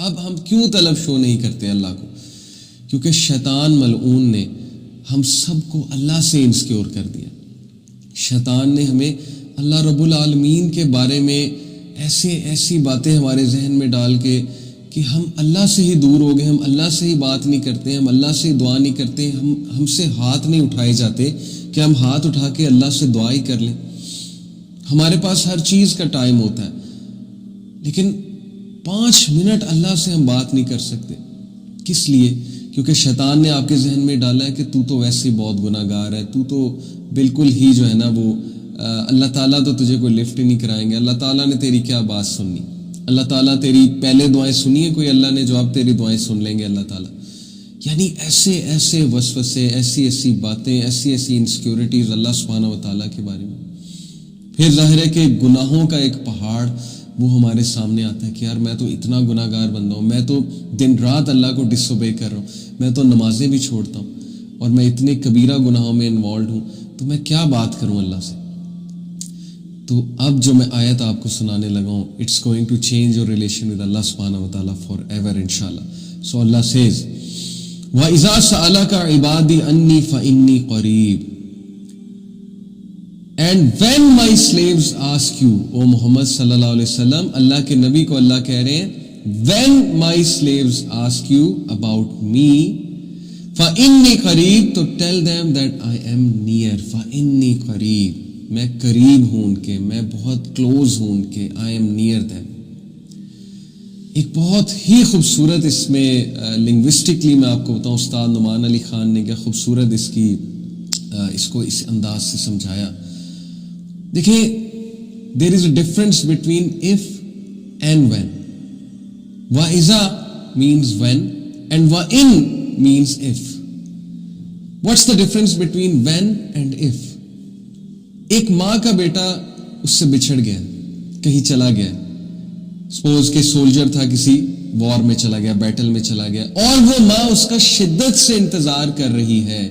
اب ہم کیوں طلب شو نہیں کرتے اللہ کو؟ کیونکہ شیطان ملعون نے ہم سب کو اللہ سے انسیکیور کر دیا. شیطان نے ہمیں اللہ رب العالمین کے بارے میں ایسی باتیں ہمارے ذہن میں ڈال کے کہ ہم اللہ سے ہی دور ہو گئے، ہم اللہ سے ہی بات نہیں کرتے، ہم اللہ سے دعا نہیں کرتے، ہم سے ہاتھ نہیں اٹھائے جاتے کہ ہم ہاتھ اٹھا کے اللہ سے دعا ہی کر لیں. ہمارے پاس ہر چیز کا ٹائم ہوتا ہے، لیکن 5 منٹ اللہ سے ہم بات نہیں کر سکتے. کس لیے؟ کیونکہ شیطان نے آپ کے ذہن میں ڈالا ہے کہ تو ویسے بہت گناہ گار ہے، تو بالکل ہی جو ہے نا وہ اللہ تعالیٰ تو تجھے کوئی لفٹ ہی نہیں کرائیں گے، اللہ تعالیٰ نے تیری کیا بات سننی، اللہ تعالیٰ تیری پہلے دعائیں سنی ہے کوئی، اللہ نے جو اب تیری دعائیں سن لیں گے اللہ تعالیٰ. یعنی ایسے وسوسے، ایسی باتیں، ایسی انسیکیورٹیز اللہ سبحانہ و تعالیٰ کے بارے میں. پھر ظاہر ہے کہ گناہوں کا ایک پہاڑ وہ ہمارے سامنے آتا ہے کہ یار میں تو اتنا گناہ گار بندہ ہوں، میں تو دن رات اللہ کو ڈس اوبے کر رہا ہوں، میں تو نمازیں بھی چھوڑتا ہوں اور میں اتنے کبیرہ گناہوں میں انوالوڈ ہوں، تو میں کیا بات کروں اللہ سے. تو اب جو میں آیت آپ کو سنانے لگا ہوں، it's going to change your relation with اللہ سبحانہ و تعالیٰ فار ایور انشاءاللہ. سو اللہ سیز وَإِذَا سَأَلَكَ عِبَادِي عَنِّي فَإِنِّي قَرِيبٌ. And when my slaves ask you, O Muhammad صلی اللہ علیہ وسلم، اللہ کے نبی کو اللہ کہہ رہے ہیں when my slaves ask you about me فَإِنِّي قَرِيب، تو tell them that I am near. فَإِنِّي قَرِيب، میں قریب ہوں ان کے، میں بہت کلوز ہوں ان کے. I am near them. ایک بہت ہی خوبصورت اس میں لنگوسٹکلی میں آپ کو بتاؤں، استاد نعمان علی خان نے کیا خوبصورت اس کو اس انداز سے سمجھایا. دیکھیں there is a difference between if and when. وَإِذَا means when and وَإِن means if. What's the difference between when and if? ایک ماں کا بیٹا اس سے بچھڑ گیا، کہیں چلا گیا، سپوز کہ سولجر تھا، کسی وار میں چلا گیا، بیٹل میں چلا گیا، اور وہ ماں اس کا شدت سے انتظار کر رہی ہے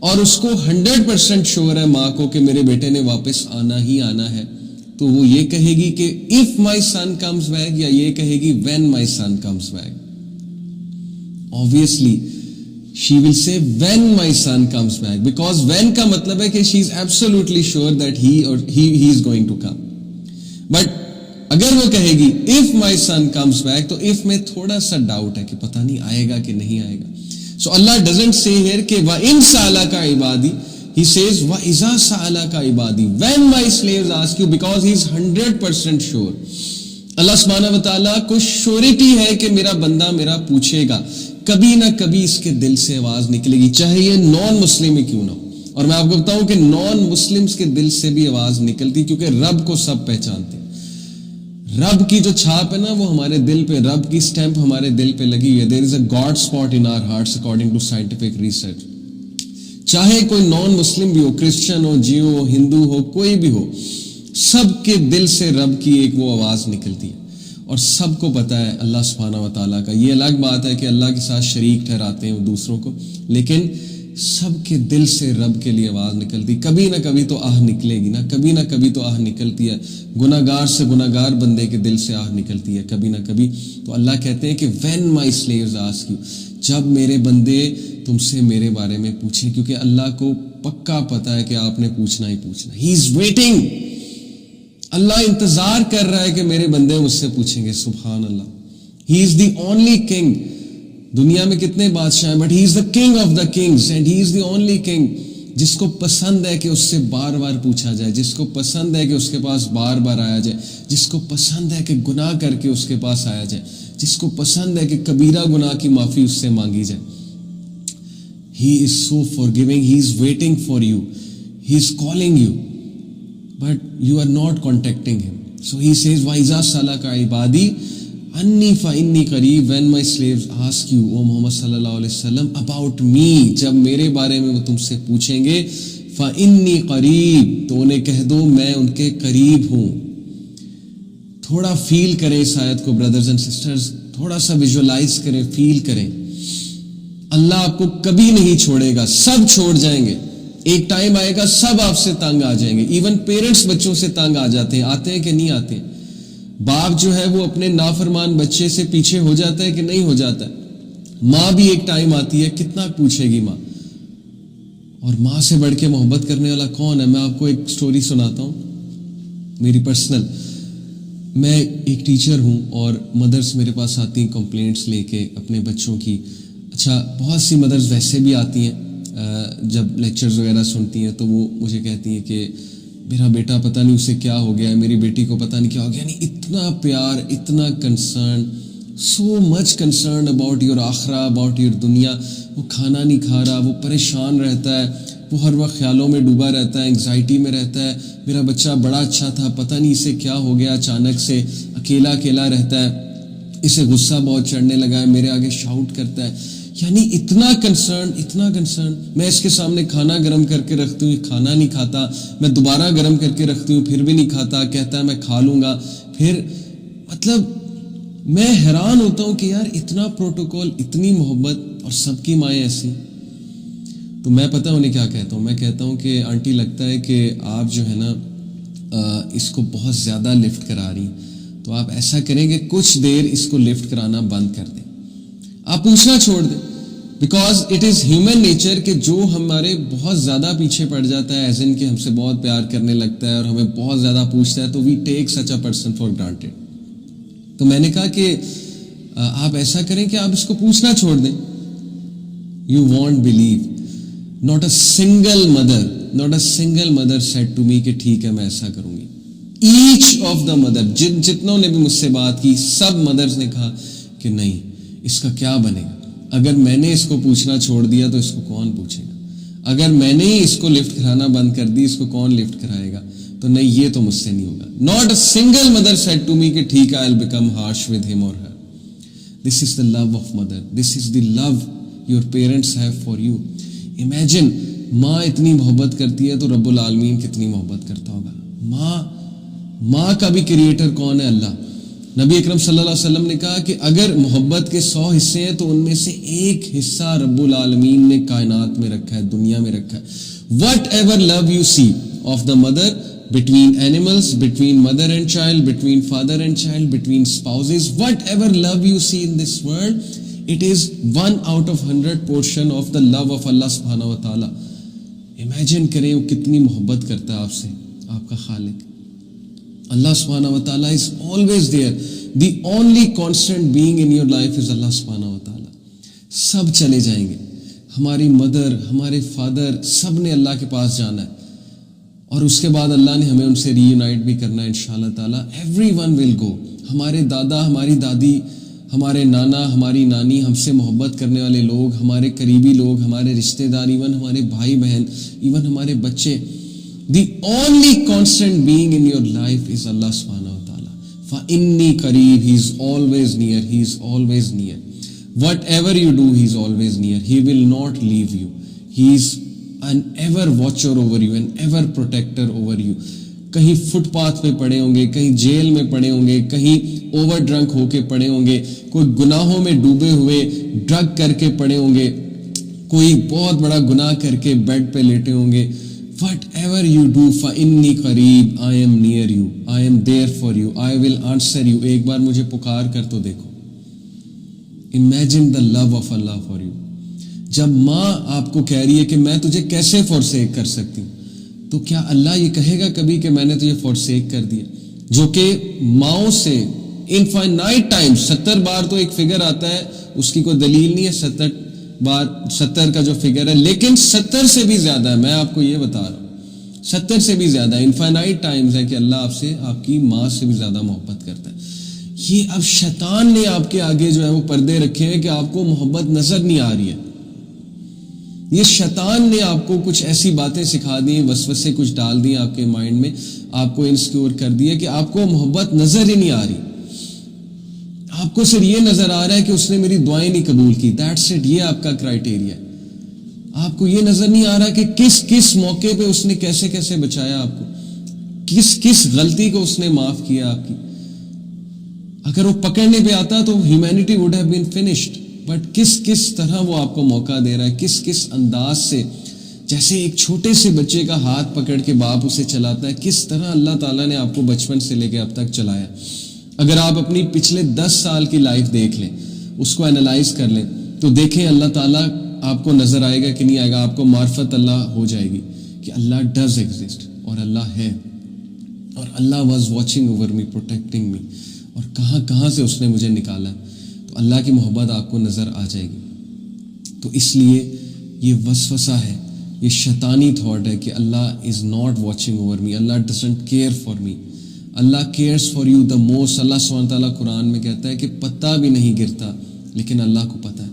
اور اس کو 100% شور ہے ماں کو کہ میرے بیٹے نے واپس آنا ہی آنا ہے. تو وہ یہ کہے گی کہ if my son comes back، یا یہ کہے گی when my son comes back. Obviously she will say when my son comes back, because when کا مطلب ہے کہ she is absolutely sure that he is going to come. But اگر وہ کہے گی if my son comes back، تو if میں تھوڑا سا ڈاؤٹ ہے کہ پتہ نہیں آئے گا کہ نہیں آئے گا. So Allah doesn't say here کہ وَإِن سَأَلَكَ عِبَادِي، He says وَإِذَا سَأَلَكَ عِبَادِي when my slaves ask you، because he is 100% sure. اللہ سبحانہ و تعالیٰ کو شورٹی ہے کہ میرا بندہ میرا پوچھے گا، کبھی نہ کبھی اس کے دل سے آواز نکلے گی، چاہے یہ نان مسلم ہی کیوں نہ ہو. اور میں آپ کو بتاؤں کہ نان مسلمز کے دل سے بھی آواز نکلتی، کیونکہ رب کو سب پہچانتے ہیں. رب کی جو چھاپ ہے نا وہ ہمارے دل پہ، رب کی سٹیمپ ہمارے دل پہ لگی ہوئی ہے. There is a God spot in our hearts according to scientific research. چاہے کوئی نان مسلم بھی ہو، کرسچن ہو، جیو ہو، ہندو ہو، کوئی بھی ہو، سب کے دل سے رب کی ایک وہ آواز نکلتی ہے. اور سب کو پتہ ہے اللہ سبحانہ و تعالیٰ کا. یہ الگ بات ہے کہ اللہ کے ساتھ شریک ٹھہراتے ہیں وہ دوسروں کو، لیکن سب کے دل سے رب کے لیے آواز نکلتی. کبھی نہ کبھی تو آہ نکلے گی نا، کبھی نہ کبھی تو آہ نکلتی ہے. گناہ گار سے گناہ گار بندے کے دل سے آہ نکلتی ہے کبھی نہ کبھی. تو اللہ کہتے ہیں کہ when my slaves ask you، جب میرے بندے تم سے میرے بارے میں پوچھیں، کیونکہ اللہ کو پکا پتہ ہے کہ آپ نے پوچھنا ہی پوچھنا. He is waiting، اللہ انتظار کر رہا ہے کہ میرے بندے مجھ سے پوچھیں گے. سبحان اللہ. He is the only king. دنیا میں کتنے بادشاہ ہیں، but he is the king of the kings and he is the only king. جس کو پسند ہے کہ اس سے بار بار پوچھا جائے، جس کو پسند ہے کہ اس کے پاس بار بار آیا جائے، جس کو پسند ہے کہ گناہ کر کے اس کے پاس آیا جائے، جس کو پسند ہے کہ کبیرہ گناہ کی معافی اس سے مانگی جائے. He is so forgiving, he is waiting for you, he is calling you, but you are not contacting him. So he Cs وَإِذَا سَأَلَكَ عِبَادِي انی فإنی قریب when my slaves ask you، او محمد صلی اللہ علیہ وسلم، about me، جب میرے بارے میں وہ تم سے پوچھیں گے، فإنی قریب، تو انہیں کہہ دو میں ان کے قریب ہوں. تھوڑا فیل کریں اس آیت کو بردرز اینڈ سسٹرز، تھوڑا سا ویژولائز کریں، فیل کریں. اللہ آپ کو کبھی نہیں چھوڑے گا، سب چھوڑ جائیں گے. ایک ٹائم آئے گا سب آپ سے تنگ آ جائیں گے. ایون پیرنٹس بچوں سے تنگ آ جاتے ہیں، آتے ہیں کہ نہیں آتے ہیں. باپ جو ہے وہ اپنے نافرمان بچے سے پیچھے ہو جاتا ہے کہ نہیں ہو جاتا ہے؟ ماں بھی ایک ٹائم آتی ہے کتنا پوچھے گی ماں. اور ماں سے بڑھ کے محبت کرنے والا کون ہے؟ میں آپ کو ایک سٹوری سناتا ہوں میری پرسنل. میں ایک ٹیچر ہوں اور مدرس میرے پاس آتی ہیں کمپلینٹس لے کے اپنے بچوں کی. اچھا بہت سی مدرس ویسے بھی آتی ہیں جب لیکچرز وغیرہ سنتی ہیں تو وہ مجھے کہتی ہیں کہ میرا بیٹا پتہ نہیں اسے کیا ہو گیا ہے, میری بیٹی کو پتہ نہیں کیا ہو گیا. یعنی اتنا پیار, اتنا concern, so much concern about your آخرہ, اباؤٹ یور دنیا. وہ کھانا نہیں کھا رہا, وہ پریشان رہتا ہے, وہ ہر وقت خیالوں میں ڈوبا رہتا ہے, انگزائٹی میں رہتا ہے. میرا بچہ بڑا اچھا تھا, پتہ نہیں اسے کیا ہو گیا, اچانک سے اکیلا اکیلا رہتا ہے, اسے غصہ بہت چڑھنے لگا ہے, میرے آگے شاؤٹ کرتا ہے. یعنی اتنا کنسرن, اتنا کنسرن. میں اس کے سامنے کھانا گرم کر کے رکھتی ہوں, کھانا نہیں کھاتا. میں دوبارہ گرم کر کے رکھتی ہوں, پھر بھی نہیں کھاتا. کہتا ہے میں کھا لوں گا. پھر مطلب میں حیران ہوتا ہوں کہ یار اتنا پروٹوکول, اتنی محبت, اور سب کی مائیں ایسی. تو میں پتہ انہیں کیا کہتا ہوں, میں کہتا ہوں کہ آنٹی لگتا ہے کہ آپ جو ہے نا اس کو بہت زیادہ لفٹ کرا رہی ہیں, تو آپ ایسا کریں کہ کچھ دیر اس کو لفٹ کرانا بند کر دیں, آپ پوچھنا چھوڑ دیں. Because it is human nature کہ جو ہمارے بہت زیادہ پیچھے پڑ جاتا ہے, ایز ان کہ ہم سے بہت پیار کرنے لگتا ہے اور ہمیں بہت زیادہ پوچھتا ہے, تو وی ٹیک سچ اے پرسن فار گرانٹیڈ. تو میں نے کہا کہ آپ ایسا کریں کہ آپ اس کو پوچھنا چھوڑ دیں. You want blue, not a single mother said to me کہ ٹھیک ہے میں ایسا کروں گی. each of the mother, جتنوں نے بھی مجھ سے بات کی, سب مدرز نے کہا کہ نہیں, اس کا کیا بنے گا؟ اگر میں نے اس کو پوچھنا چھوڑ دیا تو اس کو کون پوچھے گا؟ اگر میں نے ہی اس کو لفٹ کرانا بند کر دی, اس کو کون لفٹ کرائے گا؟ تو نہیں, یہ تو مجھ سے نہیں ہوگا. not a single mother said to me کہ ٹھیک ہے I'll become harsh with him or her. This is the love of mother. This is the love your parents have for you. Imagine, ماں اتنی محبت کرتی ہے تو رب العالمین کتنی محبت کرتا ہوگا. ماں کا بھی کریٹر کون ہے؟ اللہ. نبی اکرم صلی اللہ علیہ وسلم نے کہا کہ اگر محبت کے 100 حصے ہیں تو ان میں سے ایک حصہ رب العالمین نے کائنات میں رکھا ہے, دنیا میں رکھا ہے. Whatever love you see of the mother, between animals, between mother and child, between father and child, between spouses, whatever love you see in this world, it is 1 out of 100 portion of the love of Allah subhanahu wa ta'ala. Imagine کریں وہ کتنی محبت کرتا ہے آپ سے, آپ کا خالق. Allah subhanahu wa ta'ala is always there. The only constant being in your life is Allah subhanahu wa ta'ala. سب چلے جائیں گے, ہماری مدر, ہمارے فادر, سب نے اللہ کے پاس جانا ہے, اور اس کے بعد اللہ نے ہمیں ان سے ری یونائٹ بھی کرنا ہے انشاءاللہ تعالیٰ. ایوری ون ول گو. ہمارے دادا, ہماری دادی, ہمارے نانا, ہماری نانی, ہم سے محبت کرنے والے لوگ, ہمارے قریبی لوگ, ہمارے رشتہ دار, ایون ہمارے بھائی بہن, ایون ہمارے بچے. The only constant being in your life is اللہ سبحانہ و تعالیٰ. فَإِنِّي قریب, he is always near, he is always near. Whatever you do, he is always near. He will not leave you. He is an ever watcher over you, an ever protector over you. کہیں fit path پہ پڑے ہوں گے, کہیں jail میں پڑے ہوں گے, کہیں اوور ڈرنک ہو کے پڑے ہوں گے, کوئی گناہوں میں ڈوبے ہوئے ڈرگ کر کے پڑے ہوں گے, کوئی بہت بڑا گناہ کر کے بیڈ پہ لیٹے ہوں گے. whatever you do, فَإِنِّي قریب, I am near you, I am there for you, I will answer you. ایک بار مجھے پکار کر تو دیکھو. imagine the love of Allah for you. جب ماں آپ کو کہہ رہی ہے کہ میں تجھے کیسے فورسیک کر سکتی ہوں, تو کیا اللہ یہ کہے گا کبھی کہ میں نے تجھے فورسیک کر دیا؟ جو کہ ماؤں سے انفائنائٹ ٹائم, 70 بار تو ایک فگر آتا ہے, اس کی کوئی دلیل نہیں ہے 70 بار, 70 کا جو فگر ہے, لیکن 70 سے بھی زیادہ ہے. میں آپ کو یہ بتا رہا ہوں 70 سے بھی زیادہ انفائنائٹ ٹائمز ہے کہ اللہ آپ سے, آپ کی ماں سے بھی زیادہ محبت کرتا ہے. یہ اب شیطان نے آپ کے آگے جو ہے وہ پردے رکھے ہیں کہ آپ کو محبت نظر نہیں آ رہی ہے. یہ شیطان نے آپ کو کچھ ایسی باتیں سکھا دی, وسوسے کچھ ڈال دیے آپ کے مائنڈ میں, آپ کو انسیکیور کر دیا کہ آپ کو محبت نظر ہی نہیں آ رہی. آپ کو صرف یہ نظر آ رہا ہے کہ اس نے میری دعائیں نہیں قبول کی, دیٹس اٹ. یہ آپ کا کرائٹیریا ہے. آپ کو یہ نظر نہیں آ رہا کہ کس کس موقع پہ اس نے کیسے کیسے بچایا آپ کو, کس کس غلطی کو اس نے معاف کیا آپ کی. اگر وہ پکڑنے پہ آتا تو humanity would have been finished. But کس طرح وہ آپ کو موقع دے رہا ہے, کس انداز سے, جیسے ایک چھوٹے سے بچے کا ہاتھ پکڑ کے باپ اسے چلاتا ہے, کس طرح اللہ تعالیٰ نے آپ کو بچپن سے لے کے اب تک چلایا. اگر آپ اپنی پچھلے 10 سال کی لائف دیکھ لیں, اس کو انالائز کر لیں, تو دیکھیں اللہ تعالیٰ آپ کو نظر آئے گا کہ نہیں آئے گا. آپ کو معرفت اللہ ہو جائے گی کہ اللہ ڈز ایگزسٹ, اور اللہ ہے, اور اللہ was watching over me, protecting me, اور کہاں کہاں سے اس نے مجھے نکالا. تو اللہ کی محبت آپ کو نظر آ جائے گی. تو اس لیے یہ وسوسہ ہے, یہ شیطانی تھاٹ ہے کہ اللہ is not watching over me, اللہ ڈزنٹ کیئر فار می. اللہ cares for you the most. اللہ سبحانہ تعالیٰ قرآن میں کہتا ہے کہ پتا بھی نہیں گرتا لیکن اللہ کو پتہ ہے.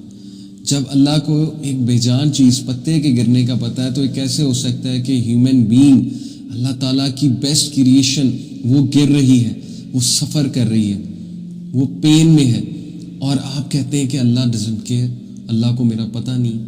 جب اللہ کو ایک بے جان چیز پتے کے گرنے کا پتہ ہے, تو یہ کیسے ہو سکتا ہے کہ ہیومن بینگ, اللہ تعالیٰ کی بیسٹ کریشن, وہ گر رہی ہے, وہ سفر کر رہی ہے, وہ پین میں ہے, اور آپ کہتے ہیں کہ اللہ ڈزنٹ کیئر, اللہ کو میرا پتہ نہیں.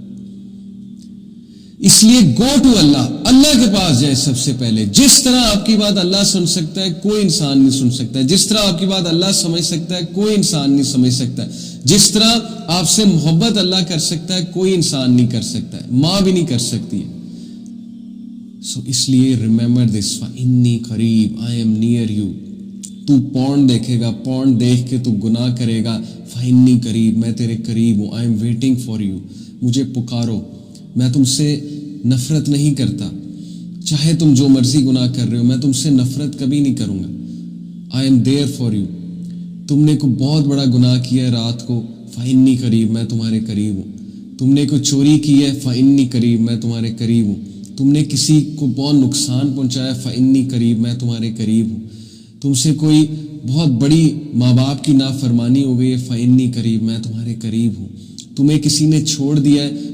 اس لیے گو ٹو اللہ, اللہ کے پاس جائے سب سے پہلے. جس طرح آپ کی بات اللہ سن سکتا ہے کوئی انسان نہیں سن سکتا ہے, جس طرح آپ کی بات اللہ سمجھ سکتا ہے کوئی انسان نہیں سمجھ سکتا ہے, جس طرح آپ سے محبت اللہ کر سکتا ہے کوئی انسان نہیں کر سکتا ہے, ماں بھی نہیں کر سکتی ہے. سو اس لیے ریممبر دس, فإنی قریب, آئی ایم نیئر یو. تو پورن دیکھے گا, پورن دیکھ کے تو گناہ کرے گا, فإنی قریب, میں تیرے قریب ہوں, I am waiting for you, مجھے پکارو, میں تم سے نفرت نہیں کرتا, چاہے تم جو مرضی گناہ کر رہے ہو, میں تم سے نفرت کبھی نہیں کروں گا. I am there for you. تم نے کوئی بہت بڑا گناہ کیا ہے رات کو, فإنی قریب, میں تمہارے قریب ہوں. تم نے کوئی چوری کی ہے, فإنی قریب, میں تمہارے قریب ہوں. تم نے کسی کو بہت نقصان پہنچایا, فإنی قریب, میں تمہارے قریب ہوں. تم سے کوئی بہت بڑی ماں باپ کی نافرمانی ہو گئی ہے, فإنی قریب, میں تمہارے قریب ہوں. تمہیں کسی نے چھوڑ دیا ہے,